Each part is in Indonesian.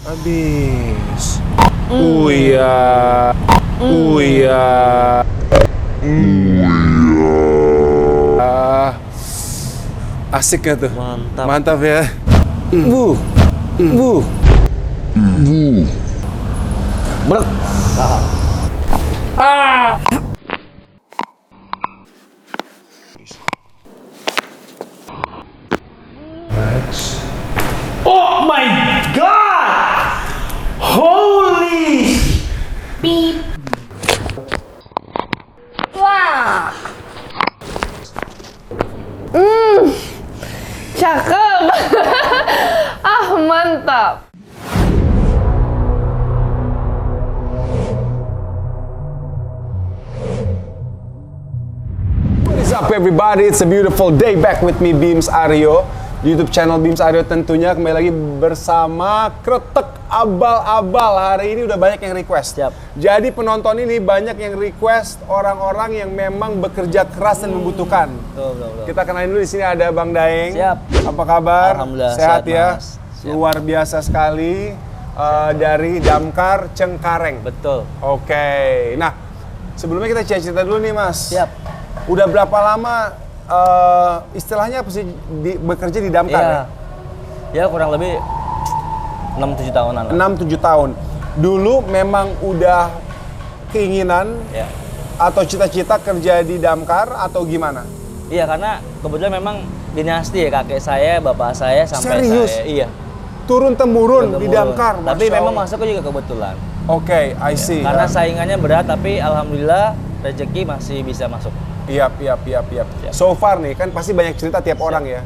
Habis. Uya. Uya. Asik gak tuh? Mantap. Mantap ya. Bu. Bu. Brek. Oh my god! Holy! Beep. Wah. Cakep. Mantap. What is up everybody? It's a beautiful day back with me Beams Aryo. YouTube channel Beams Aryo tentunya kembali lagi bersama Kretek Abal-Abal. Hari ini udah banyak yang request. Siap. Jadi penonton ini banyak yang request orang-orang yang memang bekerja keras dan membutuhkan. Betul. Kita kenalin dulu, di sini ada Bang Daeng. Siap. Apa kabar? Alhamdulillah, sehat sehat, ya. Mas. Siap. Luar biasa sekali dari Damkar Cengkareng. Betul. Oke. Nah, sebelumnya kita cerita dulu nih, Mas. Siap. Udah berapa lama istilahnya apa sih bekerja di Damkar? Iya. Ya kurang lebih 6-7 tahunan lah. 6-7 tahun. Dulu memang udah keinginan Ya. atau cita-cita kerja di Damkar atau gimana? Iya, karena kebetulan memang dinasti ya, kakek saya, bapak saya sampai Serius? saya. Iya. Turun-temurun di Turun-temurun. Damkar. Tapi Masya memang Allah. masuknya juga kebetulan. Oke, I see. Karena saingannya berat, tapi alhamdulillah rezeki masih bisa masuk. Iya. Siap. So far nih, kan pasti banyak cerita tiap orang ya.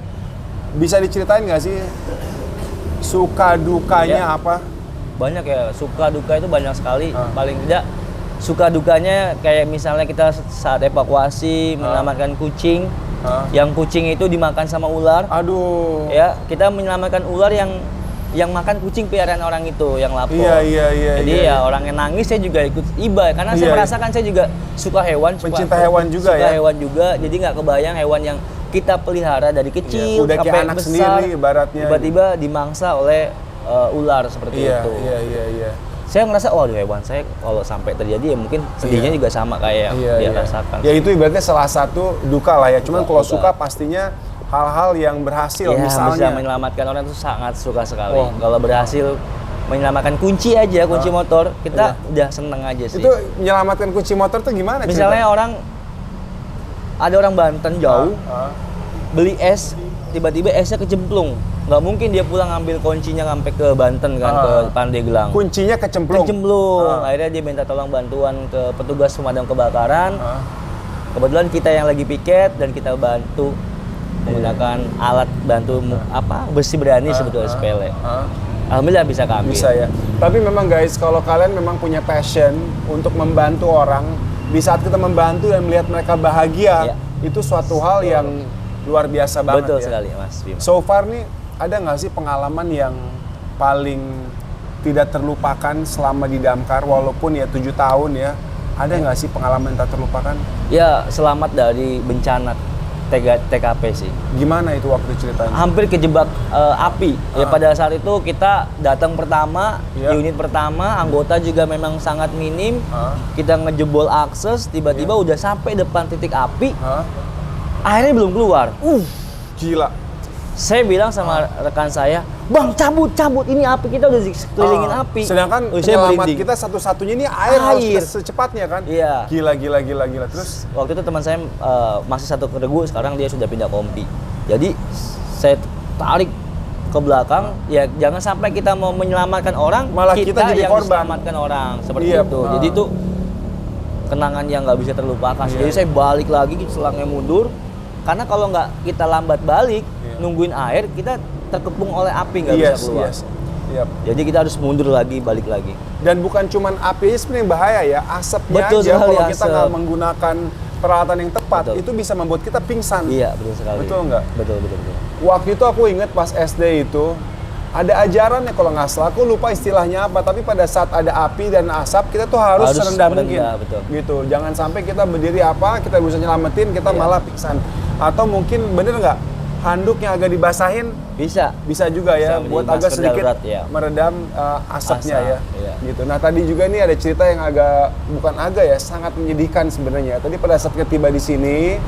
Bisa diceritain nggak sih suka dukanya Ya. apa? Banyak ya, suka duka itu banyak sekali. Ah. Paling tidak suka dukanya kayak misalnya kita saat evakuasi menyelamatkan kucing, yang kucing itu dimakan sama ular. Aduh. Ya, kita menyelamatkan ular yang makan kucing peliharaan orang itu yang lapor. Iya. Jadi ya orang yang nangis saya juga ikut iba karena saya Iya. merasakan saya juga suka hewan, Pencinta hewan juga suka ya? hewan juga. Jadi nggak kebayang hewan yang kita pelihara dari kecil Udah kayak sampai anak besar, sendiri ibaratnya. tiba-tiba dimangsa oleh ular seperti itu. Iya. Saya ngerasa waduh hewan saya kalau sampai terjadi ya mungkin sedihnya juga sama kayak yang dia rasakan. Ya itu ibaratnya salah satu duka lah ya. Cuman kalau Duka. suka pastinya hal-hal yang berhasil Ya, bisa misalnya. menyelamatkan orang itu sangat suka sekali. Wah. Kalau berhasil menyelamatkan kunci aja, kunci motor, kita udah seneng aja sih. Itu menyelamatkan kunci motor tuh gimana? Misalnya ada orang Banten jauh, beli es, tiba-tiba esnya kecemplung. Nggak mungkin dia pulang ngambil kuncinya sampai ke Banten kan, ke Pandeglang. Kuncinya kecemplung. Akhirnya dia minta tolong bantuan ke petugas pemadam kebakaran. Kebetulan kita yang lagi piket dan kita bantu menggunakan alat bantu besi berani sebetulnya sepele. Alhamdulillah bisa kami. Bisa ya. Tapi memang guys, kalau kalian memang punya passion untuk membantu orang, di saat kita membantu dan melihat mereka bahagia, Ya. itu suatu hal yang luar biasa banget. Betul ya. sekali Mas Bima. So far nih, ada nggak sih pengalaman yang paling tidak terlupakan selama di Damkar, walaupun ya 7 tahun ya, ada nggak sih pengalaman yang tak terlupakan? Ya selamat dari bencana TKP sih. Gimana itu waktu ceritanya? Hampir kejebak api. Ya pada saat itu kita datang pertama, Ya. unit pertama, anggota juga memang sangat minim. Kita ngejebol akses, tiba-tiba udah sampai depan titik api, akhirnya belum keluar. Gila. Saya bilang sama rekan saya, "Bang, cabut, ini api kita udah dikelilingin api." Sedangkan saya penyelamat merinding. kita satu-satunya ini air harus secepatnya kan? Iya. Gila. Terus Waktu itu teman saya masih satu regu, sekarang dia sudah pindah kompi. Jadi saya tarik ke belakang, ya jangan sampai kita mau menyelamatkan orang, Malah kita jadi yang korban. diselamatkan orang seperti Iya. itu. Jadi itu kenangan yang nggak bisa terlupakan. Jadi saya balik lagi, selangnya mundur, karena kalau nggak kita lambat balik, nungguin air, kita terkepung oleh api nggak bisa keluar. Yep. Jadi kita harus mundur lagi, balik lagi. Dan bukan cuman api aja sebenarnya yang bahaya ya, asapnya Betul aja sekali, kalau kita nggak asap. menggunakan peralatan yang tepat, Betul. itu bisa membuat kita pingsan. Iya, betul sekali. Betul nggak? Betul. Waktu itu aku ingat pas SD itu, ada ajarannya kalau nggak salah, aku lupa istilahnya apa, tapi pada saat ada api dan asap, kita tuh harus serendah mungkin. betul. Gitu, jangan sampai kita berdiri kita bisa nyelamatin, kita malah pingsan. Atau mungkin bener nggak, handuk yang agak dibasahin Bisa. bisa juga ya, Bisa, buat jadi agak masker sedikit darurat, ya. meredam asapnya Asap, ya. iya. Gitu. Nah tadi juga nih ada cerita yang bukan agak ya, sangat menyedihkan sebenarnya. Tadi pada saat kita tiba di sini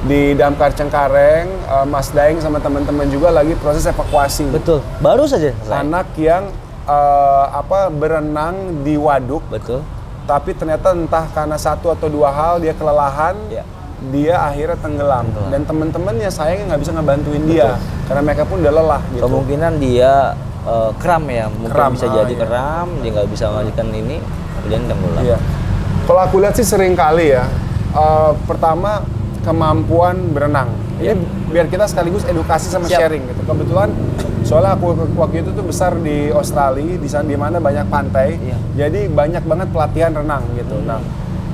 di Damkar Cengkareng, Mas Daeng sama teman-teman juga lagi proses evakuasi. Betul. Baru saja selesai. Anak yang berenang di waduk, Betul. tapi ternyata entah karena satu atau dua hal dia kelelahan, Ya. dia akhirnya tenggelam. Dan teman-temannya sayangnya nggak bisa ngebantuin dia karena mereka pun udah lelah gitu. Kemungkinan dia kram ya, mungkin Kram, bisa jadi iya. kram, dia nggak bisa melanjutkan ini, kemudian tenggelam. Iya. Kalau aku lihat sih sering kali ya. Pertama kemampuan berenang. Ini biar kita sekaligus edukasi sama Siap. sharing gitu. Kebetulan soalnya aku waktu itu tuh besar di Australia, di sana di mana banyak pantai. Iya. Jadi banyak banget pelatihan renang gitu. Nah,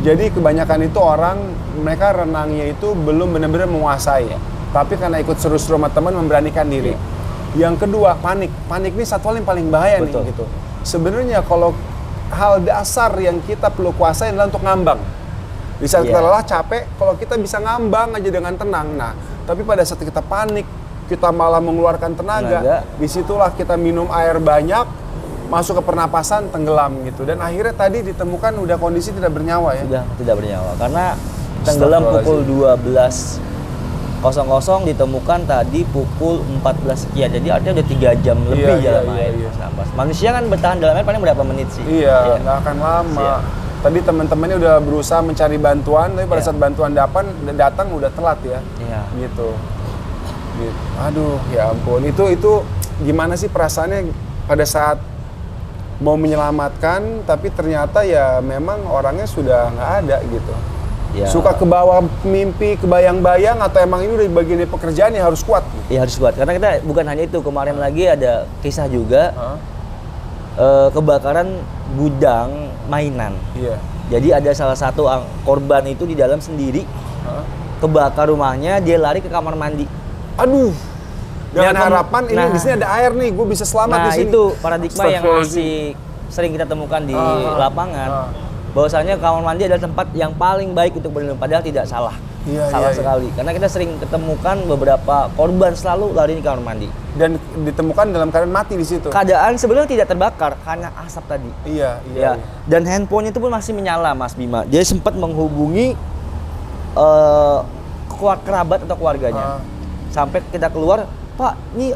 jadi kebanyakan itu orang mereka renangnya itu belum benar-benar menguasai. Tapi karena ikut seru-seru sama teman memberanikan diri. Yang kedua, panik. Panik ini satu hal yang paling bahaya Betul. nih gitu. Sebenarnya kalau hal dasar yang kita perlu kuasain adalah untuk ngambang. Di saat kita lelah, capek, kalau kita bisa ngambang aja dengan tenang. Nah, tapi pada saat kita panik, kita malah mengeluarkan tenaga. Disitulah kita minum air banyak, masuk ke pernapasan, tenggelam gitu. Dan akhirnya tadi ditemukan udah kondisi tidak bernyawa ya. Sudah tidak bernyawa karena tenggelam pukul 12.00 ditemukan tadi pukul 14 sekian. Jadi artinya udah 3 jam lebih dalam air. Manusia kan bertahan dalam air paling berapa menit sih? Iya, nggak akan lama. Tadi teman-temannya udah berusaha mencari bantuan, tapi pada saat bantuan datang udah telat ya. Iya. Gitu. Aduh, ya ampun. Itu gimana sih perasaannya pada saat mau menyelamatkan, tapi ternyata ya memang orangnya sudah nggak ada gitu. Ya. Suka kebawa mimpi, kebayang-bayang, atau emang ini udah bagian dari pekerjaan yang harus kuat? Iya harus kuat, karena kita bukan hanya itu, kemarin lagi ada kisah juga kebakaran gudang mainan. Iya. Jadi ada salah satu korban itu di dalam sendiri, kebakar rumahnya, dia lari ke kamar mandi. Aduh, dengan Ya, harapan ini di sini ada air nih, gue bisa selamat di Nah sini. itu paradigma yang Astagfirullahaladzim. masih sering kita temukan di lapangan. Bahwasanya kamar mandi adalah tempat yang paling baik untuk berlindung, padahal tidak salah. Salah sekali, karena kita sering ketemukan beberapa korban selalu lari di kamar mandi. Dan ditemukan dalam keadaan mati di situ. Keadaan sebenarnya tidak terbakar karena asap tadi. Iya. Ya. Dan handphonenya itu pun masih menyala, Mas Bima. Dia sempat menghubungi kerabat atau keluarganya. Sampai kita keluar, Pak, ini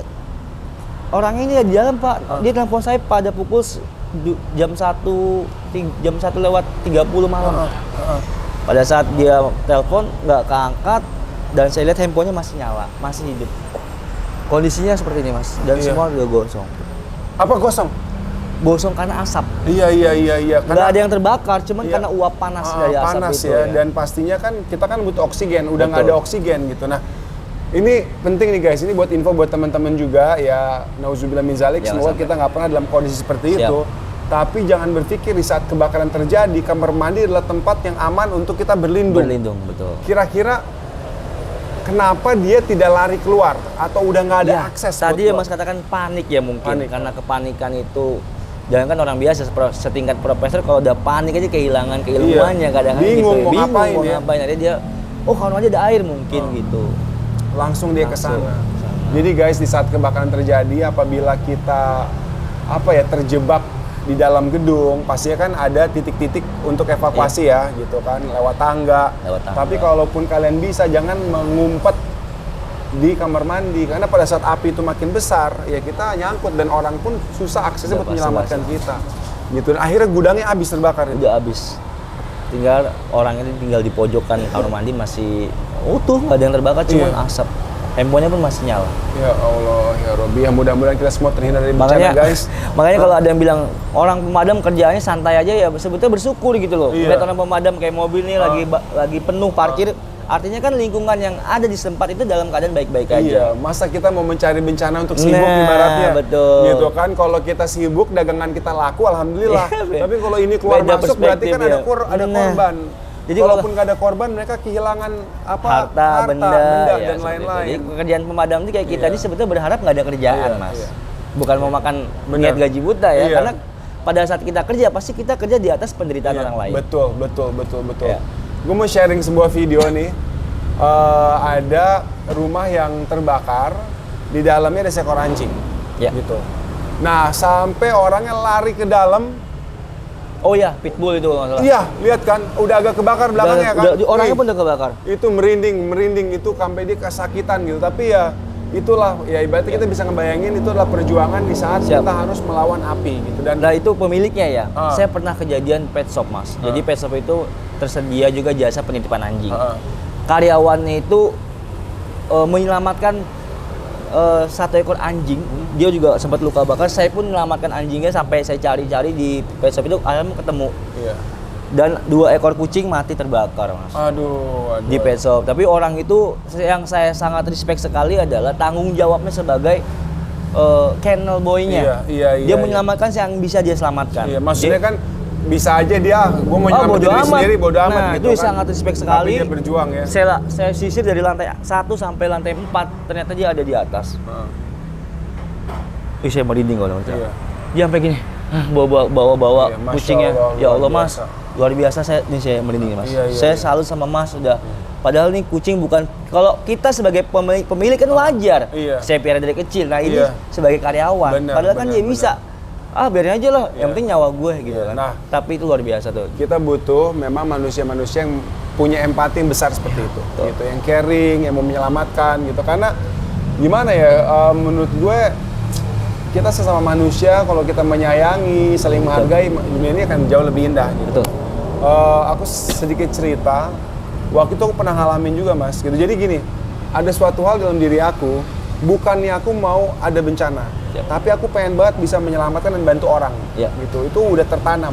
orangnya ini di dalam, Pak. Dia telepon saya pada pukul jam 1 lewat 30 malam. Pada saat dia telepon nggak keangkat dan saya lihat handphonenya masih nyala, masih hidup. Kondisinya seperti ini, Mas, dan semua udah gosong. Apa gosong? Gosong karena asap. Iya. Nggak ada yang terbakar, cuman karena uap panas dari asap panas itu. ya. Dan pastinya kan kita kan butuh oksigen, udah nggak ada oksigen gitu. Nah, ini penting nih guys, ini buat info buat teman-teman juga ya. Nauzubillah min zalik, semoga kita nggak pernah dalam kondisi seperti itu. Tapi jangan berpikir di saat kebakaran terjadi, kamar mandi adalah tempat yang aman untuk kita berlindung. Berlindung, betul. Kira-kira kenapa dia tidak lari keluar atau udah nggak ada akses? Tadi Mas katakan panik ya mungkin, karena kepanikan itu. Jangan kan orang biasa setingkat profesor kalau udah panik aja kehilangan keilmuannya kadang-kadang bingung gitu. mau ngapain Akhirnya dia, kalau aja ada air mungkin gitu. Langsung dia ke sana. Jadi guys, di saat kebakaran terjadi, apabila kita terjebak di dalam gedung, pastinya kan ada titik-titik untuk evakuasi ya, gitu kan, lewat tangga. Tapi kalaupun kalian bisa, jangan mengumpet di kamar mandi, karena pada saat api itu makin besar, ya kita nyangkut dan orang pun susah aksesnya buat menyelamatkan kita. Gitu. Dan akhirnya gudangnya habis terbakar. Udah habis. Tinggal orangnya tinggal di pojokan kamar mandi masih utuh, nggak ada yang terbakar, cuma asap. Handphonenya pun masih nyala. Ya Allah, ya Robby, ya mudah-mudahan kita semua terhindar dari bencana guys. Makanya kalau ada yang bilang orang pemadam kerjaannya santai aja, ya sebetulnya bersyukur gitu loh. Lihat orang pemadam kayak mobil nih lagi penuh parkir, artinya kan lingkungan yang ada di tempat itu dalam keadaan baik-baik aja. Iya, masa kita mau mencari bencana untuk sibuk ibaratnya. Betul. Gitu kan, kalau kita sibuk, dagangan kita laku, alhamdulillah. Tapi kalau ini keluar masuk berarti kan ada korban. Jadi walaupun nggak ada korban, mereka kehilangan harta, benda dan lain-lain. Jadi pekerjaan pemadam ini kayak kita ini sebetulnya berharap nggak ada kerjaan, Mas. Bukan mau makan niat gaji buta ya, karena pada saat kita kerja pasti kita kerja di atas penderitaan orang lain. Betul. Gue mau sharing sebuah video nih. ada rumah yang terbakar, di dalamnya ada seekor anjing, Ya. gitu. Nah, sampai orangnya lari ke dalam. Oh ya, pitbull itu kalau nggak salah. Iya, lihat kan, udah agak kebakar belakangnya kan. Orangnya Wih, pun udah kebakar. itu merinding itu sampai dia kesakitan gitu. Tapi ya itulah, ya ibaratnya kita bisa ngebayangin itu adalah perjuangan di saat Siap. kita harus melawan api gitu. Dan Nah itu pemiliknya ya, Ah. saya pernah kejadian pet shop mas. Jadi pet shop itu tersedia juga jasa penitipan anjing. Karyawannya itu menyelamatkan satu ekor anjing, dia juga sempat luka bakar. Saya pun menyelamatkan anjingnya sampai saya cari-cari di pet shop itu, akhirnya ketemu. iya. Dan 2 ekor kucing mati terbakar mas. Aduh. Di pet shop. Tapi orang itu yang saya sangat respect sekali adalah tanggung jawabnya sebagai kennel boy-nya. Iya. Dia menyelamatkan yang bisa dia selamatkan. Iya, maksudnya kan bisa aja dia, gue mau nyelamat bodo diri amat. sendiri, bodo amat Nah, gitu itu kan. sangat respect Tapi sekali. dia berjuang ya. Saya sisir dari lantai 1 sampai lantai 4, ternyata dia ada di atas. Saya merinding kalau nonton. Iya. Dia sampai gini, bawa Iya, Masya kucingnya. Allah, Ya Allah luar mas, biasa. luar biasa saya merinding mas. Iya, Saya iya. salut sama mas udah. Padahal nih kucing bukan, kalau kita sebagai pemilik kan wajar. Iya. Saya piara dari kecil. Nah ini Iya. sebagai karyawan. Benar, Padahal kan benar, dia benar. bisa. Biarin aja lah. Iya. Yang penting nyawa gue gitu Iya. kan. Nah. Tapi itu luar biasa tuh. Kita butuh memang manusia-manusia yang punya empati yang besar seperti itu. Gitu, yang caring, yang mau menyelamatkan gitu. Karena gimana ya, menurut gue kita sesama manusia kalau kita menyayangi, saling menghargai, dunia ini akan jauh lebih indah gitu. Betul. Aku sedikit cerita, waktu itu aku pernah ngalamin juga mas gitu. Jadi gini, ada suatu hal dalam diri aku, bukannya aku mau ada bencana, tapi aku pengen banget bisa menyelamatkan dan bantu orang, gitu. Itu udah tertanam.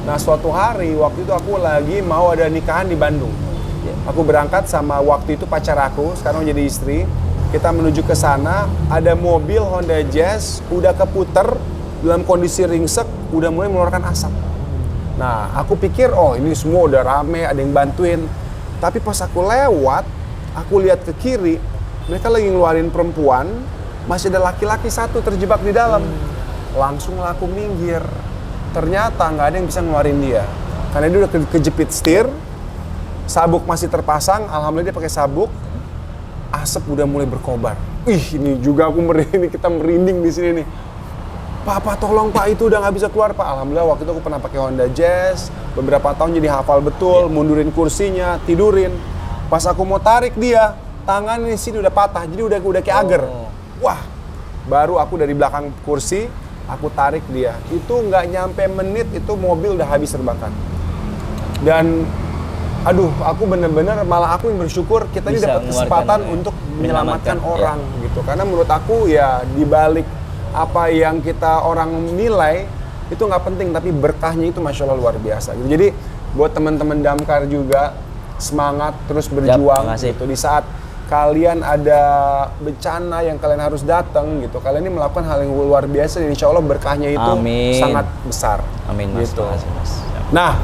Nah suatu hari, waktu itu aku lagi mau ada nikahan di Bandung. Aku berangkat sama waktu itu pacar aku, sekarang jadi istri. Kita menuju ke sana, ada mobil Honda Jazz, udah keputer dalam kondisi ringsek, udah mulai mengeluarkan asap. Nah, aku pikir, oh ini semua udah rame, ada yang bantuin. Tapi pas aku lewat, aku lihat ke kiri, mereka lagi ngeluarin perempuan, masih ada laki-laki satu terjebak di dalam. Langsung lah aku minggir. Ternyata nggak ada yang bisa ngeluarin dia. Karena dia udah kejepit setir, sabuk masih terpasang, alhamdulillah dia pakai sabuk, asap udah mulai berkobar. Ini juga aku merinding, kita merinding di sini nih. Pak, tolong Pak, itu udah nggak bisa keluar Pak. Alhamdulillah waktu itu aku pernah pakai Honda Jazz, beberapa tahun jadi hafal betul, mundurin kursinya, tidurin. Pas aku mau tarik dia, tangan di sini udah patah, jadi udah kayak agar. Wah, baru aku dari belakang kursi, aku tarik dia. Itu nggak nyampe menit, itu mobil udah habis terbakar. Dan aduh, aku bener-bener malah aku yang bersyukur kita ini dapat kesempatan untuk menyelamatkan orang gitu. Karena menurut aku ya di balik apa yang kita orang nilai itu nggak penting, tapi berkahnya itu masya Allah luar biasa gitu. Jadi buat teman-teman damkar juga semangat terus berjuang gitu. Di saat kalian ada bencana yang kalian harus datang gitu, kalian ini melakukan hal yang luar biasa dan insya Allah berkahnya itu sangat besar. Amin mas. Gitu. Makasih, mas. Nah,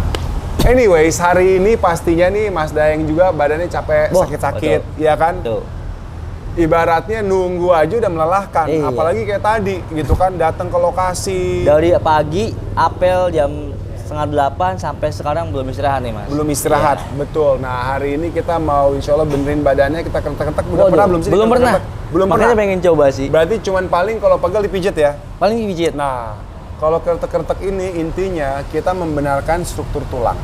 anyways hari ini pastinya nih Mas Daeng juga badannya capek, sakit-sakit, ya kan? Betul. Ibaratnya nunggu aja udah melelahkan, Iya. apalagi kayak tadi gitu kan, datang ke lokasi. Dari pagi, apel jam 7:30 sampai sekarang belum istirahat nih mas. Belum istirahat, betul. Nah hari ini kita mau insya Allah benerin badannya, kita kentek-kentek. Udah pernah belum sih? Belum pernah. Belum Makanya pernah. pengen coba sih. Berarti cuman paling kalau pegel dipijit ya? Paling pijit. Nah, kalau kertek-kertek ini intinya kita membenarkan struktur tulang.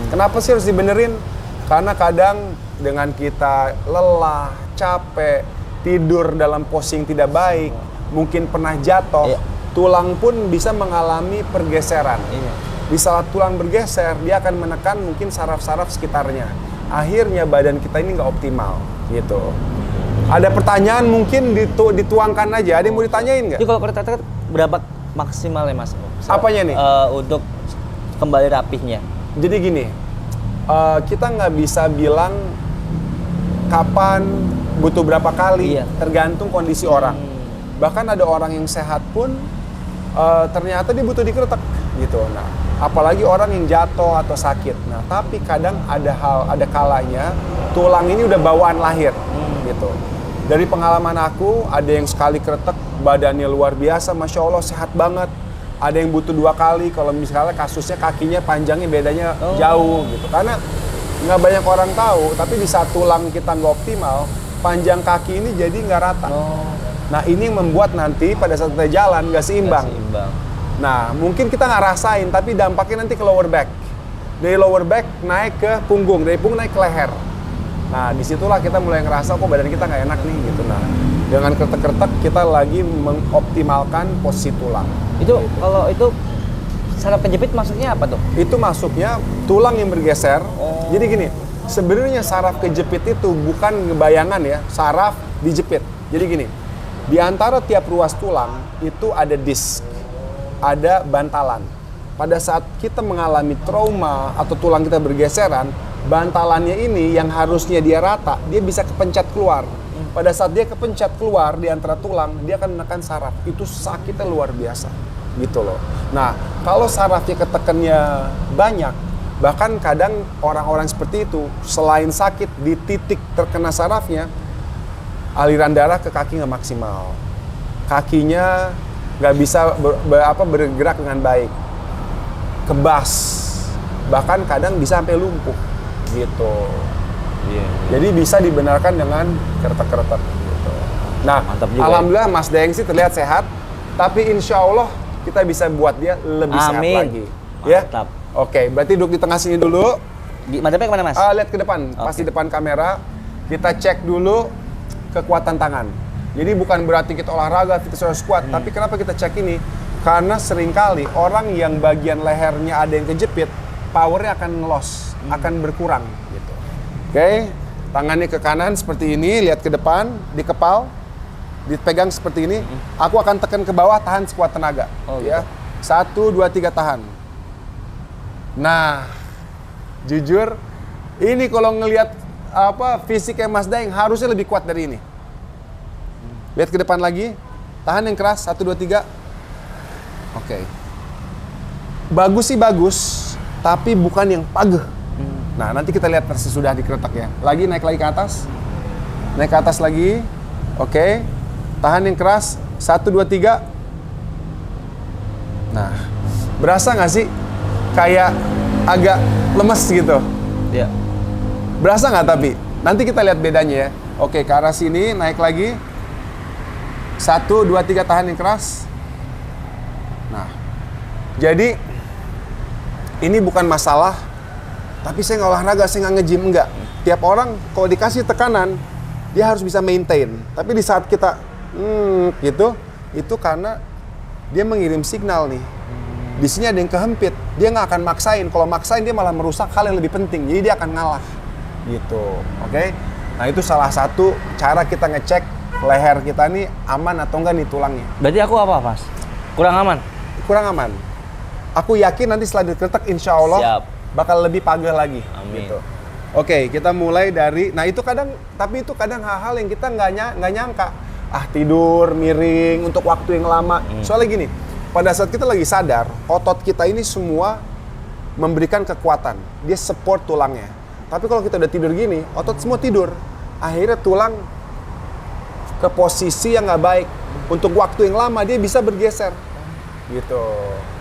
Kenapa sih harus dibenerin? Karena kadang dengan kita lelah, capek, tidur dalam posisi tidak baik, mungkin pernah jatuh, tulang pun bisa mengalami pergeseran. Di saat tulang bergeser, dia akan menekan mungkin saraf-saraf sekitarnya. Akhirnya badan kita ini nggak optimal, gitu. Ada pertanyaan mungkin dituangkan aja. Ada yang mau ditanyain nggak? Jadi kalau kertek-kertek berapa maksimalnya mas? Apanya nih? Untuk kembali rapihnya. Jadi gini, kita nggak bisa bilang kapan, butuh berapa kali, tergantung kondisi orang. Bahkan ada orang yang sehat pun ternyata dia butuh dikretek gitu. Nah, apalagi orang yang jatuh atau sakit. Nah, tapi kadang ada kalanya tulang ini udah bawaan lahir gitu. Dari pengalaman aku, ada yang sekali kretek badannya luar biasa, masya Allah sehat banget. Ada yang butuh 2 kali, kalau misalnya kasusnya kakinya panjangnya bedanya jauh gitu. Karena nggak banyak orang tahu, tapi di saat tulang kita nggak optimal, panjang kaki ini jadi nggak rata. Nah ini yang membuat nanti pada saat kita jalan nggak seimbang. Nah mungkin kita nggak rasain, tapi dampaknya nanti ke lower back. Dari lower back naik ke punggung, dari punggung naik ke leher. Nah disitulah kita mulai ngerasa kok badan kita nggak enak nih gitu. Nah dengan kretek-kretek kita lagi mengoptimalkan posisi tulang. Itu kalau itu saraf kejepit maksudnya apa tuh? Itu masuknya tulang yang bergeser. Jadi gini, sebenarnya saraf kejepit itu bukan ngebayangan ya, saraf dijepit. Jadi gini, di antara tiap ruas tulang itu ada disk, ada bantalan. Pada saat kita mengalami trauma atau tulang kita bergeseran, bantalannya ini yang harusnya dia rata, dia bisa kepencet keluar. Pada saat dia kepencet keluar di antara tulang, dia akan menekan saraf. Itu sakitnya luar biasa. Gitu loh. Nah, kalau sarafnya ketekannya banyak, bahkan kadang orang-orang seperti itu selain sakit di titik terkena sarafnya, aliran darah ke kaki nggak maksimal, kakinya nggak bisa bergerak dengan baik, kebas, bahkan kadang bisa sampai lumpuh, gitu. Jadi bisa dibenarkan dengan kretek-kretek. Gitu. Nah, alhamdulillah Mas Daeng sih terlihat sehat, tapi insya Allah kita bisa buat dia lebih sehat lagi. Mantap. Ya? Oke, berarti duduk di tengah sini dulu. Mantapnya kemana Mas? Lihat ke depan, pasti depan kamera. Kita cek dulu kekuatan tangan. Jadi bukan berarti kita olahraga, kita harus kuat. Tapi kenapa kita cek ini? Karena seringkali orang yang bagian lehernya ada yang kejepit, powernya akan ngelos, akan berkurang. Gitu. Oke, tangannya ke kanan seperti ini, lihat ke depan, dikepal. Dipegang seperti ini, aku akan tekan ke bawah, tahan sekuat tenaga. Ya, 1, 2, 3 tahan. Nah, jujur, ini kalau ngelihat fisiknya Mas Daeng harusnya lebih kuat dari ini. Lihat ke depan lagi, tahan yang keras, 1, 2, 3. Oke. Bagus sih bagus, tapi bukan yang pageh. Nah, nanti kita lihat sesudah dikretek ya. Lagi naik lagi ke atas, naik ke atas lagi. Oke. Tahan yang keras, 1, 2, 3. Nah, berasa nggak sih kayak agak lemes gitu? Iya. Berasa nggak tapi? Nanti kita lihat bedanya ya. Oke, ke arah sini, naik lagi. 1, 2, 3, tahan yang keras. Nah, jadi ini bukan masalah, tapi saya nggak olahraga, saya nggak nge-gym, enggak. Tiap orang kalau dikasih tekanan, dia harus bisa maintain. Tapi di saat kita gitu, itu karena dia mengirim signal nih. Di sini ada yang kehempit, dia nggak akan maksain. Kalau maksain dia malah merusak hal yang lebih penting. Jadi dia akan ngalah, gitu. Oke? Nah itu salah satu cara kita ngecek leher kita nih aman atau enggak nih tulangnya. Berarti aku apa Mas? Kurang aman? Kurang aman. Aku yakin nanti setelah dikretek insya Allah bakal lebih pageh lagi. Amin. Gitu. Oke, kita mulai dari, nah itu kadang, tapi itu kadang hal-hal yang kita nggak nyangka. Tidur, miring, untuk waktu yang lama. Soalnya gini, pada saat kita lagi sadar, otot kita ini semua memberikan kekuatan. Dia support tulangnya. Tapi kalau kita udah tidur gini, otot semua tidur. Akhirnya tulang ke posisi yang nggak baik. Untuk waktu yang lama, dia bisa bergeser. Gitu.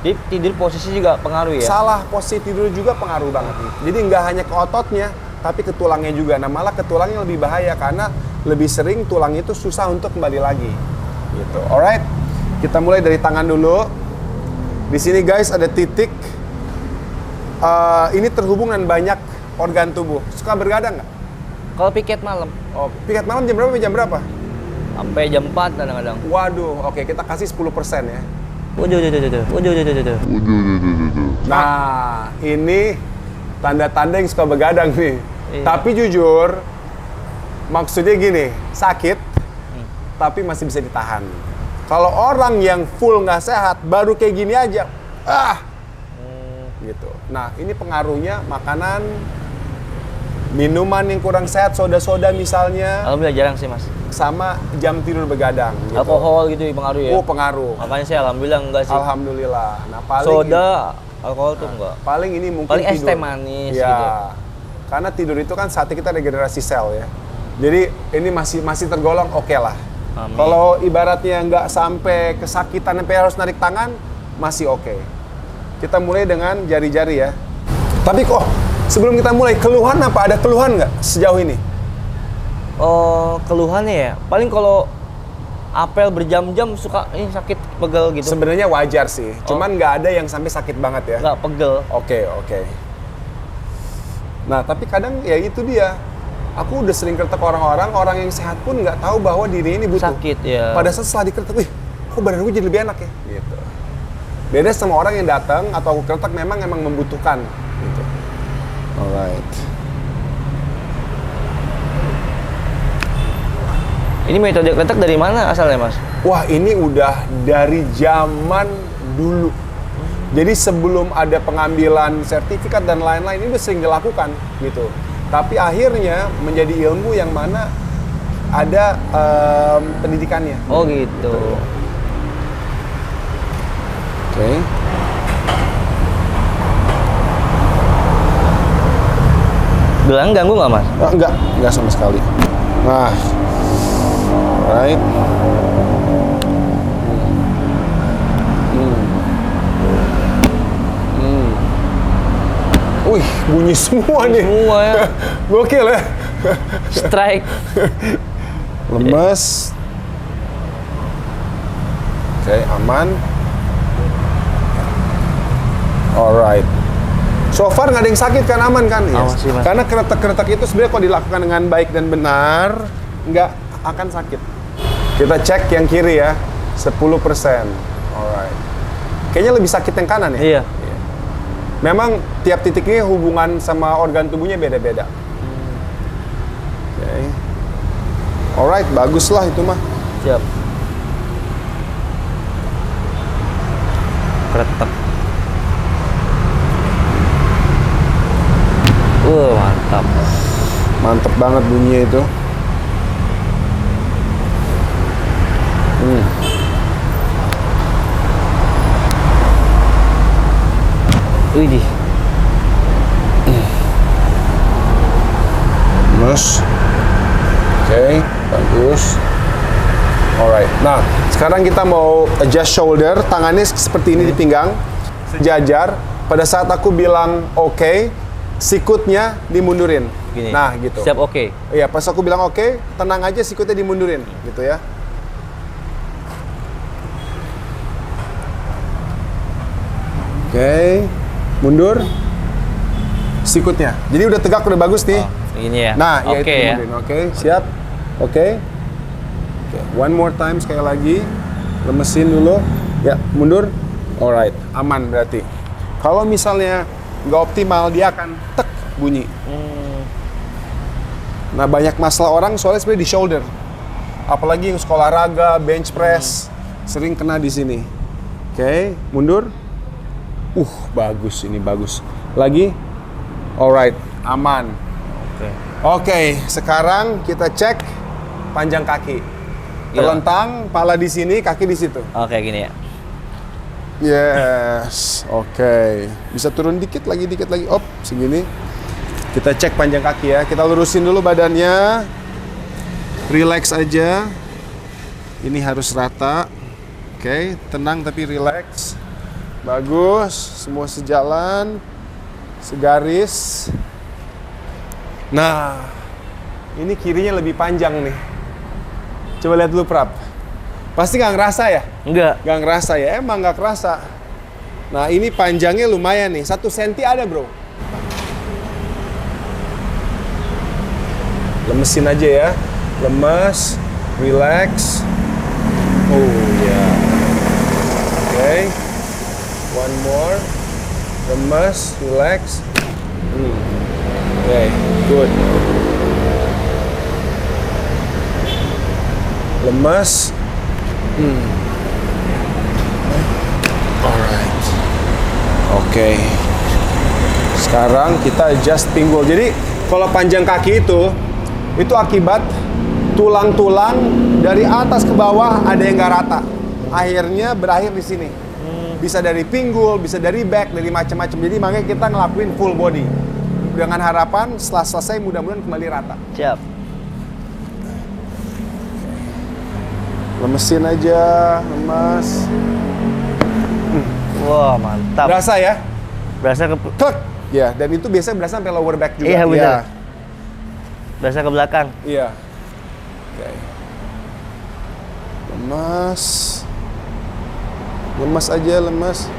Jadi tidur posisi juga pengaruh ya? Salah posisi tidur juga pengaruh banget. Jadi nggak hanya ke ototnya, tapi ke tulangnya juga. Nah malah ke tulangnya lebih bahaya karena lebih sering tulang itu susah untuk kembali lagi. Gitu. Alright, kita mulai dari tangan dulu. Di sini guys ada titik. Ini terhubung dengan banyak organ tubuh. Suka bergadang nggak? Kalau piket malam? Oh, piket malam jam berapa sampai jam berapa? Sampai jam 4 kadang-kadang. Waduh, oke kita kasih 10% ya. Waduh. Nah, ini tanda-tanda yang suka begadang nih. Iya. Tapi jujur, maksudnya gini, sakit, tapi masih bisa ditahan. Kalau orang yang full nggak sehat, baru kayak gini aja, gitu. Nah, ini pengaruhnya makanan, minuman yang kurang sehat, soda-soda misalnya, Alhamdulillah jarang sih Mas. sama jam tidur begadang. Gitu. Alkohol gitu pengaruh ya? Oh, pengaruh. Makanya saya alhamdulillah enggak sih. Alhamdulillah. Nah, paling Soda, alkohol tuh enggak. Paling ini mungkin Paling es tidur. teh manis Ya. gitu. Karena tidur itu kan saatnya kita regenerasi sel ya. Jadi ini masih tergolong oke lah. Amin. Kalau ibaratnya nggak sampai kesakitan sampai harus narik tangan, masih oke. Kita mulai dengan jari-jari ya. Tapi kok Sebelum kita mulai, keluhan apa? Ada keluhan nggak sejauh ini? Oh, keluhannya ya. Paling kalau apel berjam-jam suka ini sakit pegel gitu. Sebenarnya wajar sih, cuman nggak ada yang sampai sakit banget ya. Nggak pegel. Oke. Nah, tapi kadang ya itu dia. Aku udah sering kretek orang yang sehat pun nggak tahu bahwa diri ini butuh. Sakit ya. Pada saat setelah dikretek, wih, kok badan gue jadi lebih enak ya? Gitu. Beda sama orang yang datang atau aku kretek memang membutuhkan. Gitu. Alright. Ini metode kretek dari mana asalnya, Mas? Wah, ini udah dari zaman dulu. Jadi sebelum ada pengambilan sertifikat dan lain-lain, ini udah sering dilakukan gitu. Tapi akhirnya menjadi ilmu yang mana ada pendidikannya. Oh gitu. Oke. Gelang ganggu nggak, Mas? Enggak sama sekali. Nah, right. Wih, bunyi semua nih. Semua ya. Gokil ya. Strike. Lemes. Oke, aman. Alright. So far nggak ada yang sakit kan, aman kan? Aman sih, Mas. Karena kretek-kretek itu sebenarnya kalau dilakukan dengan baik dan benar, nggak akan sakit. Kita cek yang kiri ya, 10%. Alright. Kayaknya lebih sakit yang kanan ya? Iya. Memang tiap titiknya hubungan sama organ tubuhnya beda-beda. Oke. Alright, bagus lah itu mah. Siap. Kretek. Mantap. Mantep banget bunyinya itu. Widih. Mas. Oke, bagus. Alright. Nah, sekarang kita mau adjust shoulder, tangannya seperti ini di pinggang, sejajar. Pada saat aku bilang oke, sikutnya dimundurin. Gini. Nah, gitu. Siap oke. Iya, pas aku bilang oke, tenang aja sikutnya dimundurin, gitu ya. Oke, mundur. Sikutnya. Jadi udah tegak, udah bagus nih. Begini ya. Nah, ya oke itu ya. dimundurin. Oke, siap. Oke. Oke, one more time sekali lagi. Lemesin dulu. Ya, mundur. Alright, aman berarti. Kalau misalnya nggak optimal, dia akan tek bunyi. Nah, banyak masalah orang soalnya sebenarnya di shoulder. Apalagi yang sekolah olahraga, bench press, sering kena di sini. Oke, mundur. Bagus, ini bagus. Lagi. Alright, aman. Oke. Oke, sekarang kita cek panjang kaki. Terlentang, pala di sini, kaki di situ. Oke, gini ya. Yes, oke. Bisa turun dikit lagi. Op, segini. Kita cek panjang kaki ya. Kita lurusin dulu badannya. Relax aja. Ini harus rata. Oke, tenang tapi relax. Bagus, semua sejalan. Segaris. Nah, ini kirinya lebih panjang nih. Coba lihat dulu, Prap. Pasti nggak ngerasa ya? Enggak. Nggak ngerasa ya? Emang nggak kerasa. Nah, ini panjangnya lumayan nih. 1 senti ada, bro. Lemesin aja ya. Lemes. Relax. Oh, ya. Oke. One more. Lemes. Relax. Oke, good. Lemes. Alright. Oke. Sekarang kita adjust pinggul. Jadi kalau panjang kaki itu akibat tulang-tulang dari atas ke bawah ada yang nggak rata. Akhirnya berakhir di sini. Bisa dari pinggul, bisa dari back, dari macam-macam. Jadi makanya kita ngelakuin full body. Dengan harapan setelah selesai mudah-mudahan kembali rata. Siap. Lemesin aja, lemas. Wah, mantap. Berasa ya? Berasa Klek. Ya, dan itu biasanya berasa sampai lower back juga. Iya, benar. Iya. Berasa ke belakang. Iya. Oke. Lemas. Lemas aja, lemas.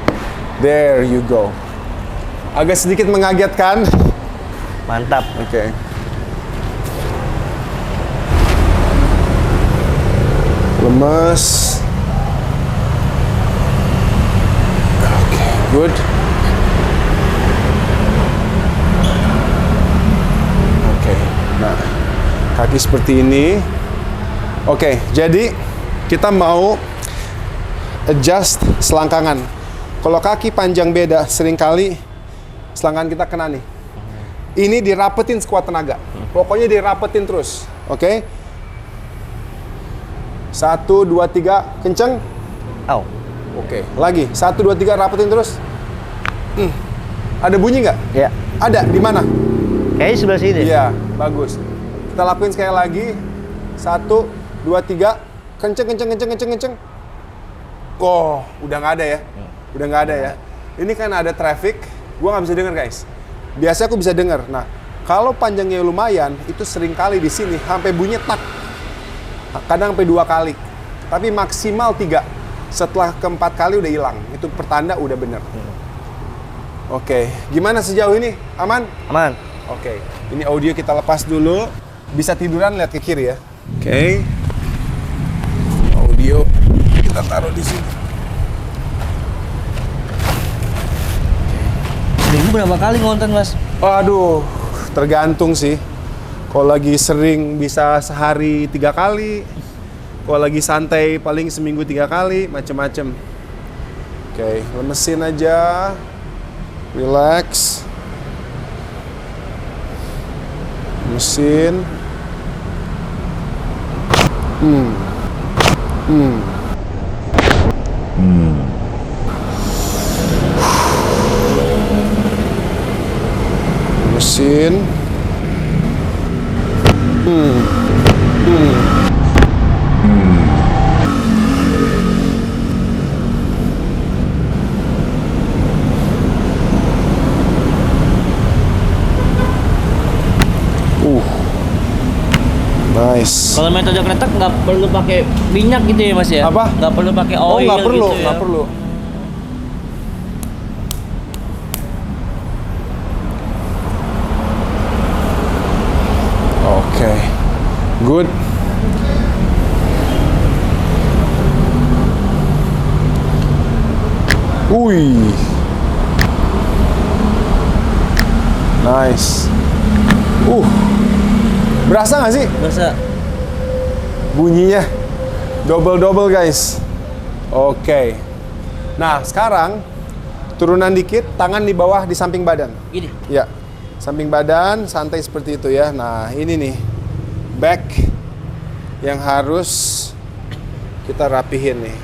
There you go. Agak sedikit mengagetkan. Mantap. Oke. Lemas. Oke, good. Oke, nah kaki seperti ini. Oke, jadi kita mau adjust selangkangan. Kalau kaki panjang beda, seringkali selangkangan kita kena nih. Ini dirapetin sekuat tenaga. Pokoknya dirapetin terus. Oke? 1, 2, 3, kenceng. Au. Oke, lagi. 1, 2, 3, rapetin terus. Ada bunyi nggak? Ya. Ada, di mana? Kayaknya sebelah sini. Iya, bagus. Kita lakuin sekali lagi. 1, 2, 3, kenceng, kenceng, kenceng, kenceng, kenceng. Oh, udah nggak ada ya? Udah nggak ada ya? Ini kan ada traffic, gua nggak bisa denger guys. Biasanya aku bisa denger. Nah, kalau panjangnya lumayan, itu sering kali di sini sampai bunyi tak. Kadang sampai 2 kali. Tapi maksimal 3. Setelah keempat kali udah hilang. Itu pertanda udah bener. Oke, gimana sejauh ini? Aman? Aman. Oke, ini audio kita lepas dulu. Bisa tiduran, lihat ke kiri ya. Oke. Audio kita taruh di sini. Minggu berapa kali ngonten, Mas? Aduh, tergantung sih. Kalau lagi sering bisa sehari 3 kali. Kalau lagi santai paling seminggu 3 kali, macem-macem. Oke, lemesin aja. Relax. Mesin. Mesin. Nice. Kalau metode kretek nggak perlu pakai minyak gitu ya, Mas ya? Apa? Nggak perlu pakai oil Oh, nggak perlu, gitu ya? nggak perlu. Oke, good. Wih, nice. Berasa nggak sih Berasa. bunyinya? Double guys. Oke. Nah sekarang turunan dikit, tangan di bawah di samping badan. Gini. Ya, samping badan, santai seperti itu ya. Nah, ini nih, back yang harus kita rapihin nih.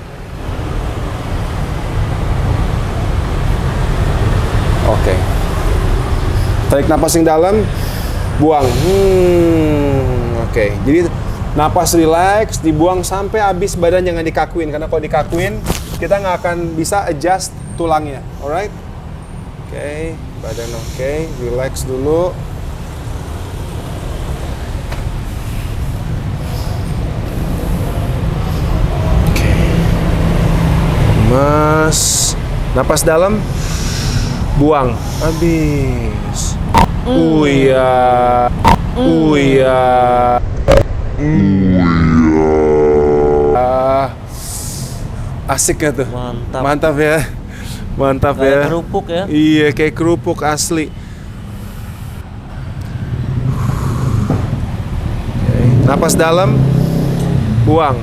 Oke. Tarik napas yang dalam, buang. Oke. Jadi, napas relax, dibuang sampai habis badan, jangan dikakuin. Karena kalau dikakuin, kita nggak akan bisa adjust tulangnya. Alright? Oke, badan oke, relax dulu. Oke. Mas, napas dalam, buang, habis. Uya. Asik gak tuh? Mantap. Mantap ya. Mantap Kayak ya. kerupuk ya? Iya, kayak kerupuk asli. Oke. Napas dalam, buang.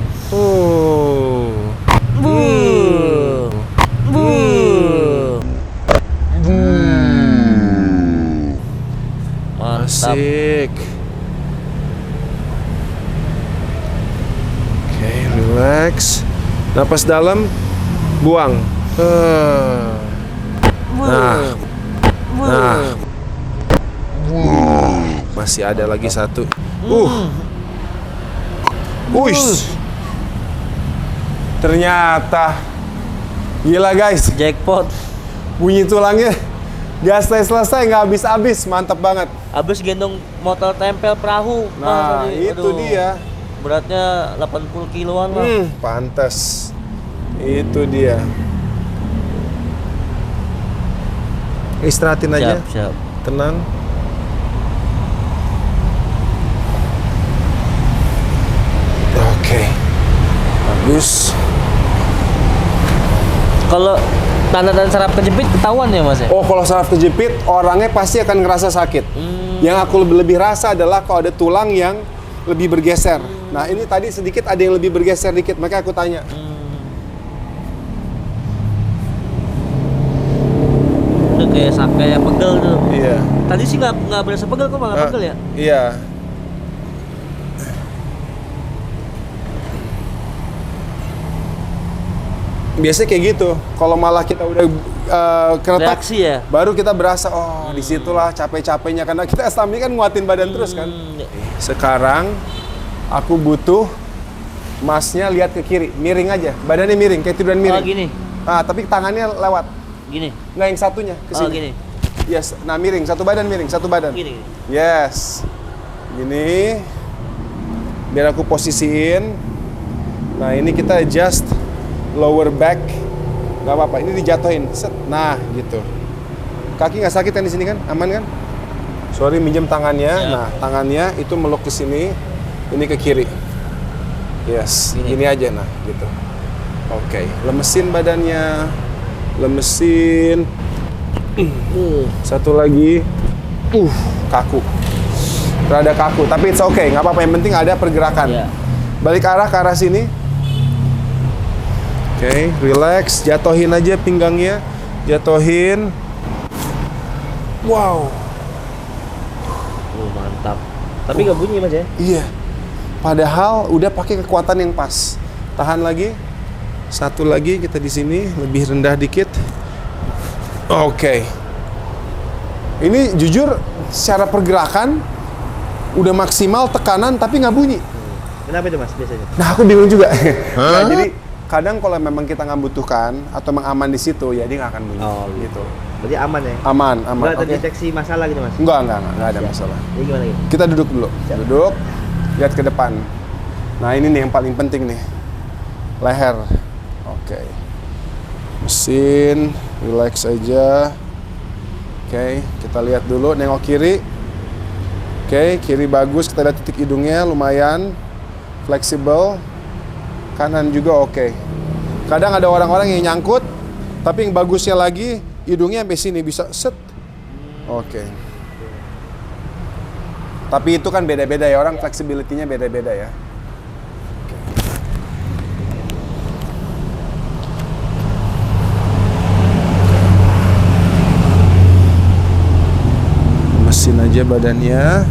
Mantap. Asik. Oke, relax. Napas dalam, buang. Nah. Masih ada lagi satu. Ternyata gila guys, Jackpot. bunyi tulangnya Gas selesai, nggak habis-habis, mantap banget. Habis gendong motor tempel perahu. Nah, tadi. itu dia. Beratnya 80 kiloan lah. Pantes. Itu dia. Istirahatin aja. Siap. Tenang. Oke. Bagus. Kalau tanda-tanda saraf kejepit ketahuan ya Mas ya? Oh, kalau saraf kejepit, orangnya pasti akan ngerasa sakit. Yang aku lebih rasa adalah kalau ada tulang yang lebih bergeser. Nah, ini tadi sedikit ada yang lebih bergeser dikit, makanya aku tanya. Udah kayak pegel tuh. Iya. Tadi sih nggak berasa pegel, kok malah pegel ya? Iya. Biasanya kayak gitu. Kalau malah kita udah keretak, Reaksi ya? baru kita berasa, oh disitulah capek-capeknya. Karena kita selama ini kan nguatin badan terus kan. Sekarang aku butuh Masnya lihat ke kiri, miring aja. Badannya miring, kayak tiduran miring. Oh gini? Ah, tapi tangannya lewat. Gini? Nggak yang satunya, ke sini. Oh gini? Yes, nah miring, satu badan miring, satu badan. Gini? Yes. Gini. Biar aku posisiin. Nah, ini kita adjust lower back. Gak apa-apa, ini dijatuhin. Set. Nah, gitu. Kaki nggak sakit kan di sini kan? Aman kan? Sorry, minjem tangannya. Nah, tangannya itu meluk ke sini, ini ke kiri. Yes, gini aja, nah, gitu. Oke, lemesin badannya. Lemesin. Satu lagi. Kaku. Rada kaku, tapi it's okay, nggak apa-apa. Yang penting ada pergerakan. Iya. Balik arah ke arah sini. Oke, relax. Jatohin aja pinggangnya. Jatohin. Wow. Mantap. Tapi nggak bunyi Mas ya? Iya. Padahal udah pakai kekuatan yang pas. Tahan lagi. Satu lagi kita di sini lebih rendah dikit. Oke. Ini jujur secara pergerakan udah maksimal tekanan tapi nggak bunyi. Kenapa itu Mas biasanya? Nah, aku bingung juga. Nah, jadi kadang kalau memang kita nggak butuhkan atau memang aman di situ, ya dia nggak akan bunyi. Oh, gitu. Berarti aman ya? Aman. Nggak Oke. terdeteksi masalah gitu Mas? Enggak ada masalah. Ini gimana gitu? Kita duduk dulu. Duduk, lihat ke depan. Nah, ini nih yang paling penting nih. Leher. Oke. Mesin, relax aja. Oke, kita lihat dulu, nengok kiri. Oke, kiri bagus, kita lihat titik hidungnya lumayan fleksibel. Kanan juga oke. Kadang ada orang-orang yang nyangkut, tapi yang bagusnya lagi hidungnya sampai sini bisa set. Oke. Tapi itu kan beda-beda ya, orang fleksibilitinya beda-beda ya. Mesin aja badannya.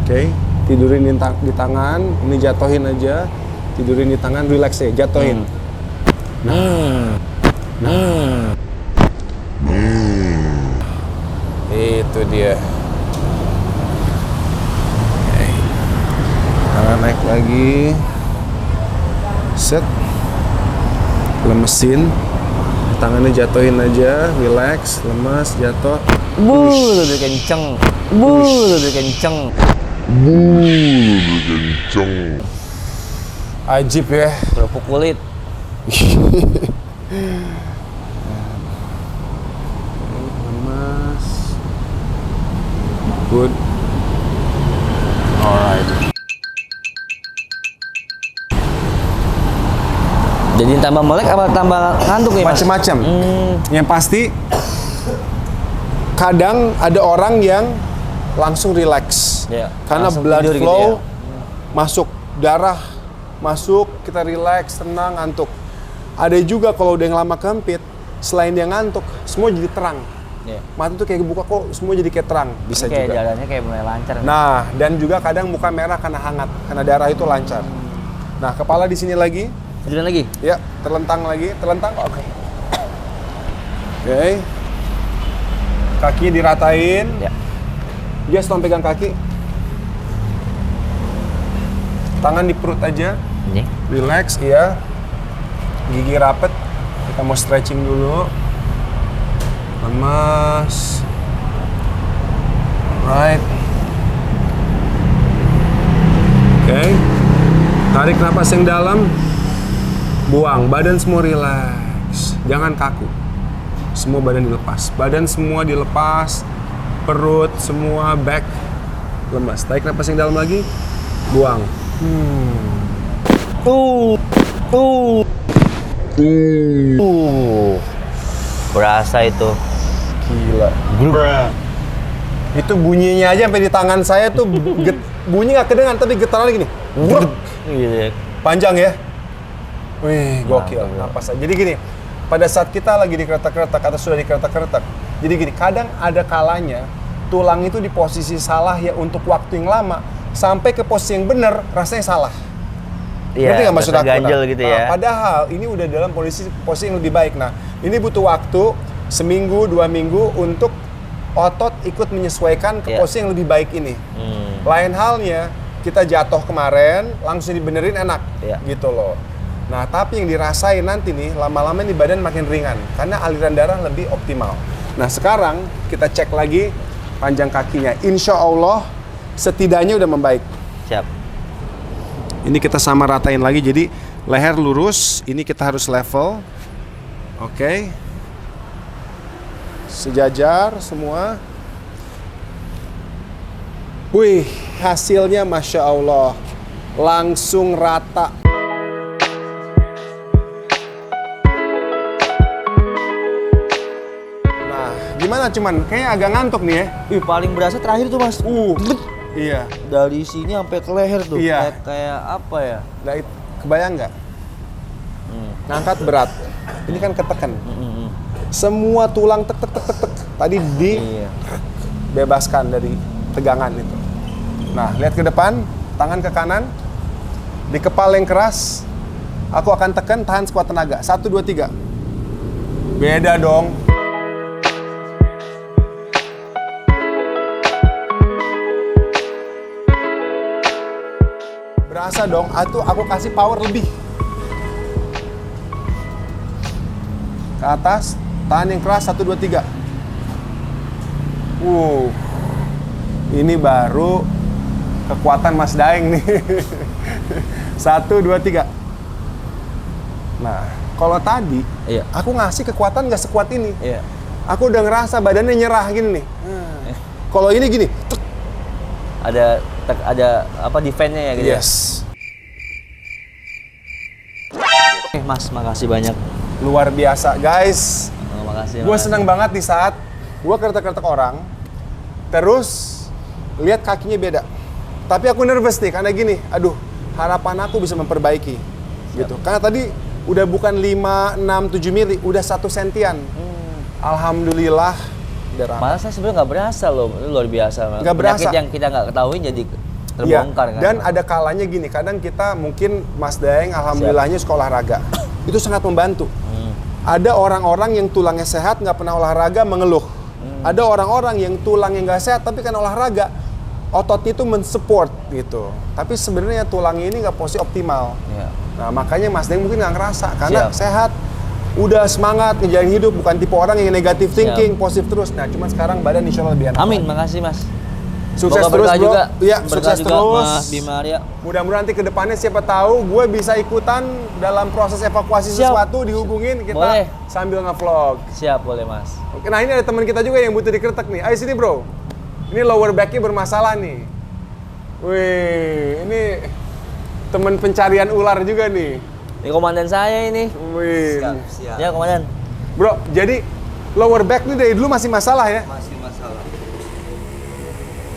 Oke, tidurin di tangan, ini jatohin aja. Tidurin di tangan, relax ya, jatohin. Itu dia. Oke. Tangan naik lagi. Set. Lemesin. Tangannya jatohin aja, relax, lemas, jatuh. Lebih kenceng. Lebih kenceng. Ajib ya. Kerupuk kulit. Lemas. Good. Alright. Jadi tambah melek apa tambah ngantuk ya Mas? Macem-macem. Yang pasti kadang ada orang yang langsung relax. Ya, Karena langsung blood tidur gitu flow ya. masuk, darah masuk, kita relax, tenang, ngantuk. Ada juga kalau udah yang lama kehempit, selain dia ngantuk, semua jadi terang. Ya. Mata tuh kayak buka kok, semua jadi kayak terang. Bisa Kayak juga. jalannya kayak mulai lancar. Nah, dan juga kadang muka merah karena hangat, karena darah itu lancar. Nah, kepala di sini lagi. Tiduran lagi? Ya, terlentang lagi, terlentang. Oke. Oke. Kaki diratain. Ya. Dia tolong pegang kaki. Tangan di perut aja. Ini. Relax, iya. Gigi rapet. Kita mau stretching dulu. Lemas. Alright. Oke. Tarik napas yang dalam. Buang. Badan semua relax. Jangan kaku. Semua badan dilepas. Badan semua dilepas. Perut semua back. Lemas. Tarik napas yang dalam lagi. Buang. Berasa itu. Gila. Itu bunyinya aja sampai di tangan saya tuh bunyi nggak kedengan tapi getaran gini. Gitu. Panjang ya. Wih, gokil. Napas aja. Jadi gini, pada saat kita lagi di kereta-kereta atau sudah di kereta-kereta, jadi gini, kadang ada kalanya tulang itu di posisi salah ya untuk waktu yang lama sampai ke posisi yang benar rasanya salah. Iya, Ngerti nggak maksud aku? ganjel gitu ya. Padahal ini udah dalam posisi yang lebih baik. Nah, ini butuh waktu seminggu, 2 minggu untuk otot ikut menyesuaikan ke posisi yang lebih baik ini. Lain halnya, kita jatuh kemarin, langsung dibenerin enak, gitu loh. Nah, tapi yang dirasain nanti nih, lama-lama nih badan makin ringan, karena aliran darah lebih optimal. Nah, sekarang kita cek lagi panjang kakinya. Insya Allah, setidaknya udah membaik. Siap. Ini kita sama ratain lagi, jadi leher lurus, ini kita harus level. Oke. Sejajar semua. Wih, hasilnya Masya Allah. Langsung rata. Nah, gimana cuman? Kayaknya agak ngantuk nih ya. Paling berasa terakhir tuh Mas. Iya. Dari sini sampai ke leher tuh. Iya. Kayak apa ya? Nah, kebayang nggak? Ngangkat berat. Ini kan ketekan. Semua tulang tek. Tadi dibebaskan dari tegangan itu. Nah, lihat ke depan, tangan ke kanan. Di kepala yang keras, aku akan tekan, tahan sekuat tenaga. 1, 2, 3. Beda dong. Berasa dong, aku kasih power lebih. Ke atas, tahan yang keras, 1, 2, 3. Ini baru kekuatan Mas Daeng nih. 1, 2, 3. Nah, kalau tadi, aku ngasih kekuatan nggak sekuat ini. Aku udah ngerasa badannya nyerah gini nih. Kalau ini gini. Ada apa defense-nya ya gitu. Yes. Mas, makasih banyak. Luar biasa, guys. Makasih. Gue senang banget di saat gue kertek-kertek orang, terus lihat kakinya beda. Tapi aku nervous nih, karena gini, aduh, harapan aku bisa memperbaiki. Gitu. Karena tadi udah bukan 5, 6, 7 mili, udah 1 sentian. Alhamdulillah. Malah saya sebenarnya nggak berasa loh, itu luar biasa. Nggak berasa. Penyakit yang kita nggak ketahui jadi terbongkar kan. Dan ada kalanya gini, kadang kita mungkin Mas Daeng, alhamdulillahnya sekolah olahraga. Itu sangat membantu. Ada orang-orang yang tulangnya sehat, nggak pernah olahraga, mengeluh. Ada orang-orang yang tulangnya nggak sehat, tapi kan olahraga. Ototnya itu mensupport gitu. Tapi sebenarnya tulangnya ini nggak posisi optimal. Nah, makanya Mas Daeng mungkin nggak ngerasa, karena sehat. Udah semangat ngejalanin hidup, bukan tipe orang yang negative thinking, positif terus. Nah, cuman sekarang badan insya Allah lebih enak. Amin, makasih Mas. Sukses Semoga terus, bro. Juga. Iya, Berkah sukses juga, terus. Mas Bima Arya. Mudah-mudahan nanti ke depannya siapa tahu gue bisa ikutan dalam proses evakuasi sesuatu, dihubungin kita boleh. Sambil nge-vlog. Siap, boleh Mas. Oke, nah ini ada teman kita juga yang butuh dikretek nih. Ayo sini, bro. Ini lower back-nya bermasalah nih. Wih, ini teman pencarian ular juga nih. Ini komandan saya ini. Wih. Siap. Ya, komandan. Bro, jadi lower back nih dari dulu masih masalah ya? Masih masalah.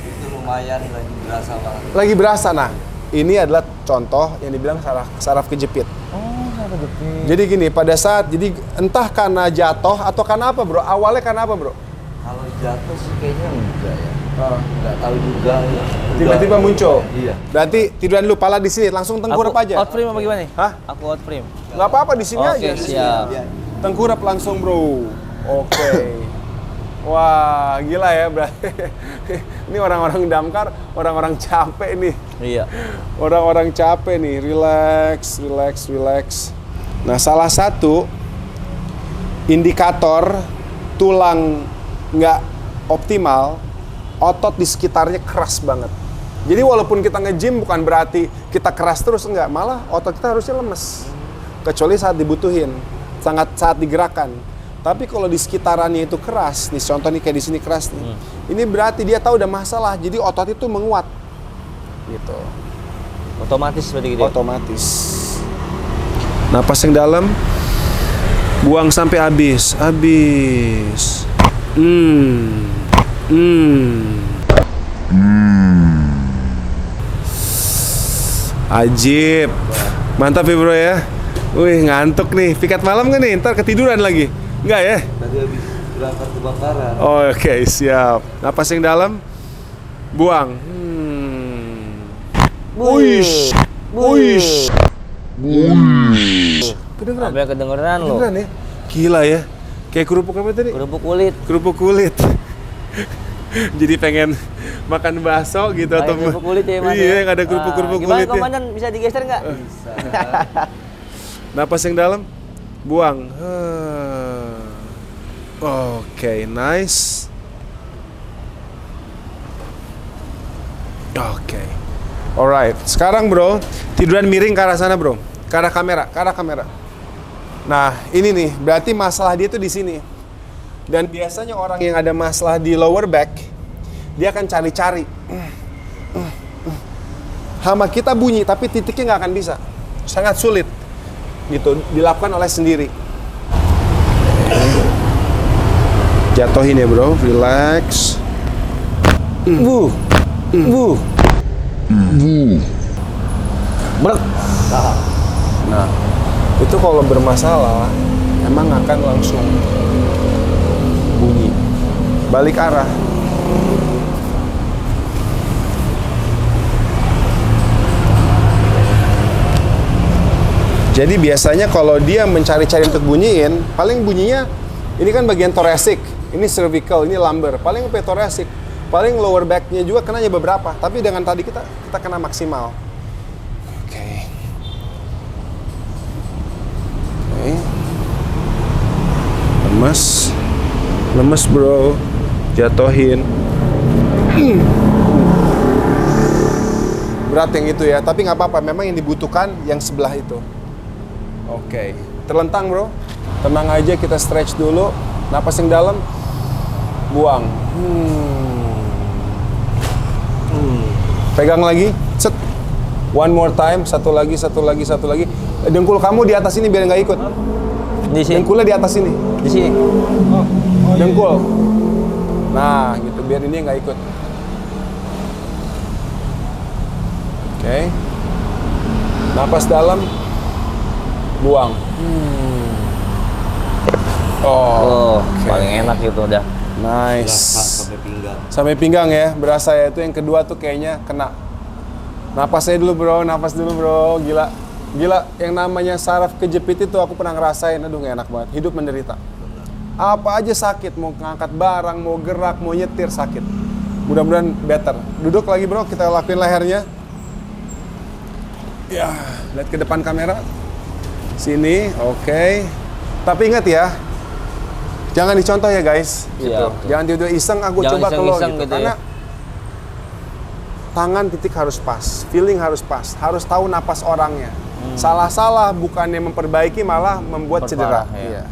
Itu lumayan lagi berasa banget. Lagi berasa. Nah, ini adalah contoh yang dibilang saraf kejepit. Oh, saraf kejepit. Jadi gini, pada saat, jadi entah karena jatuh atau karena apa, bro? Awalnya karena apa, bro? Kalau jatuh sih kayaknya enggak ya. Enggak tahu juga ya. Tiba-tiba muncul? Iya. Berarti tiduran dulu, pala di sini, langsung tengkurap aja? Out frame apa gimana nih? Hah? Aku out frame. Nggak apa-apa, di sini aja. Oke, siap. Tengkurap langsung, bro. Oke. Wah, gila ya, berarti. Ini orang-orang damkar, orang-orang capek nih. Iya. Orang-orang capek nih, relax, relax, relax. Nah, salah satu indikator tulang nggak optimal, otot di sekitarnya keras banget. Jadi walaupun kita nge-gym bukan berarti kita keras terus, enggak. Malah otot kita harusnya lemes. Kecuali saat dibutuhin, saat digerakkan. Tapi kalau di sekitarannya itu keras, nih contoh nih kayak di sini keras nih. Ini berarti dia tahu udah masalah, jadi otot itu menguat. Gitu. Otomatis seperti gitu. Otomatis. Napas yang dalam, buang sampai habis. Habis. Ajib. Mantap ya bro ya. Wih ngantuk nih. Piket malam nggak nih? Ntar ketiduran lagi. Enggak ya? Tadi habis berangkat kebakaran. Oke, siap. Napas yang dalam, buang. Wuish. Wuish. Kedengeran? Sampai kedengeran lo. Kedengeran ya? Gila ya. Kayak kerupuk apa tadi? Kerupuk kulit. Kerupuk kulit. Jadi pengen makan bakso gitu Kayak kerupuk kulit ya Mas. Iya, yang ada kerupuk-kerupuk kulit. Gimana komandan, bisa digeser nggak? Bisa. Napas yang dalam, buang. Oke, nice. Oke. Alright, sekarang bro, tiduran miring ke arah sana bro. Ke arah kamera, ke arah kamera. Nah, ini nih, berarti masalah dia tuh di sini. Dan biasanya orang yang ada masalah di lower back, dia akan cari-cari. Hama kita bunyi, tapi titiknya nggak akan bisa. Sangat sulit. Gitu, dilakukan oleh sendiri. Jatuhin ya bro, relax. Brek. Nah, itu kalau bermasalah, emang akan langsung bunyi. Balik arah. Jadi biasanya kalau dia mencari-cari untuk bunyiin, paling bunyinya, ini kan bagian thoracic, ini cervical, ini lumbar, paling sampai thoracic, paling lower back-nya juga kenanya beberapa, tapi dengan tadi kita kena maksimal. Oke. Lemes bro, jatohin. Berat yang itu ya, tapi nggak apa-apa, memang yang dibutuhkan yang sebelah itu. Oke, terlentang bro, tenang aja, kita stretch dulu, napas yang dalam, buang. Pegang lagi, set. One more time, satu lagi. Dengkul kamu di atas ini biar nggak ikut. Di sini. Dengkulnya di atas ini. Di sini. Dengkul. Nah, gitu biar ini nggak ikut. Oke. Napas dalam, buang. Paling enak gitu udah. Nice. Sampai pinggang. Sampai pinggang ya, berasa ya. Itu yang kedua tuh kayaknya kena. Napas dulu bro. Gila, yang namanya saraf kejepit itu aku pernah ngerasain. Aduh gak enak banget, hidup menderita. Apa aja sakit, mau ngangkat barang, mau gerak, mau nyetir sakit. Mudah-mudahan better. Duduk lagi bro, kita lakuin lehernya. Ya, lihat ke depan kamera. Sini, oke. Tapi ingat ya, jangan dicontoh ya guys. Gitu. Iya, Jangan tidur iseng, aku Jangan coba ke lo iseng-iseng gitu. gitu Karena ya. tangan titik harus pas, feeling harus pas, harus tahu napas orangnya. Salah-salah bukannya memperbaiki, malah membuat cedera. Perparah, ya. Iya.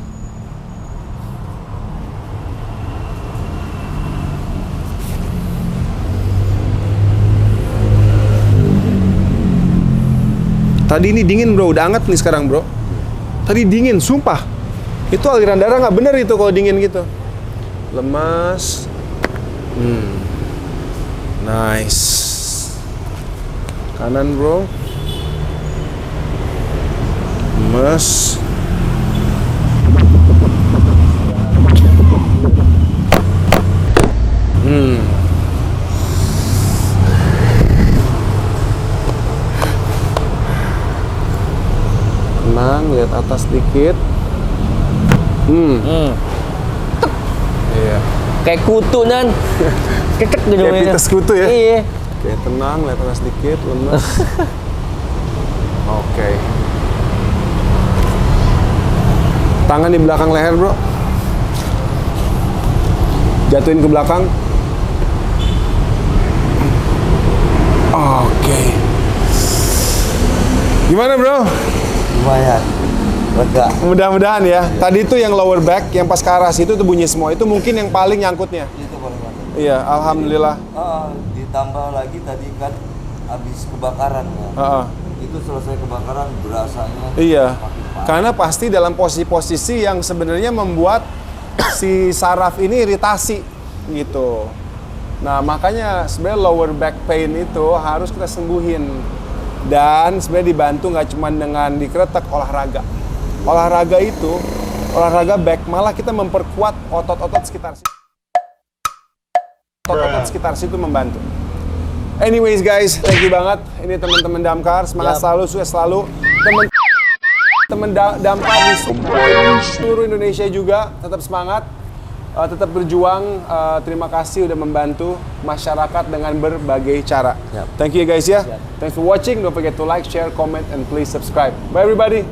Tadi ini dingin bro, udah hangat nih sekarang bro. Tadi dingin, sumpah. Itu aliran darah nggak bener itu kalau dingin gitu. Lemas. Nice. Kanan bro. Lemas. Tenang, lihat atas dikit. Iya. Kayak kutu dan kekek gitu. Kayak pites kutu ya? Iya. Oke, tenang, lihat atas dikit, lemes. Oke. Tangan di belakang leher, bro. Jatuhin ke belakang. Oke. Gimana bro? Lumayan. Lega. Mudah-mudahan ya. Tadi itu yang lower back, yang pas ke aras itu tuh bunyi semua. Itu mungkin yang paling nyangkutnya. Itu paling mantap. Iya, alhamdulillah. Ditambah lagi tadi kan habis kebakaran kan. Itu selesai kebakaran berasanya Iya. makin parah. Karena pasti dalam posisi-posisi yang sebenarnya membuat si saraf ini iritasi gitu. Nah, makanya sebenarnya lower back pain itu harus kita sembuhin. Dan sebenarnya dibantu nggak cuma dengan dikretek, olahraga. Olahraga itu, olahraga back, malah kita memperkuat otot-otot sekitar situ. Otot-otot sekitar situ membantu. Anyways guys, thank you banget. Ini teman-teman Damkar, semangat selalu, sukses selalu. Teman Damkar di seluruh Indonesia juga, tetap semangat, tetap berjuang. Terima kasih udah membantu masyarakat dengan berbagai cara. Thank you guys ya. Thanks for watching. Don't forget to like, share, comment, and please subscribe. Bye everybody.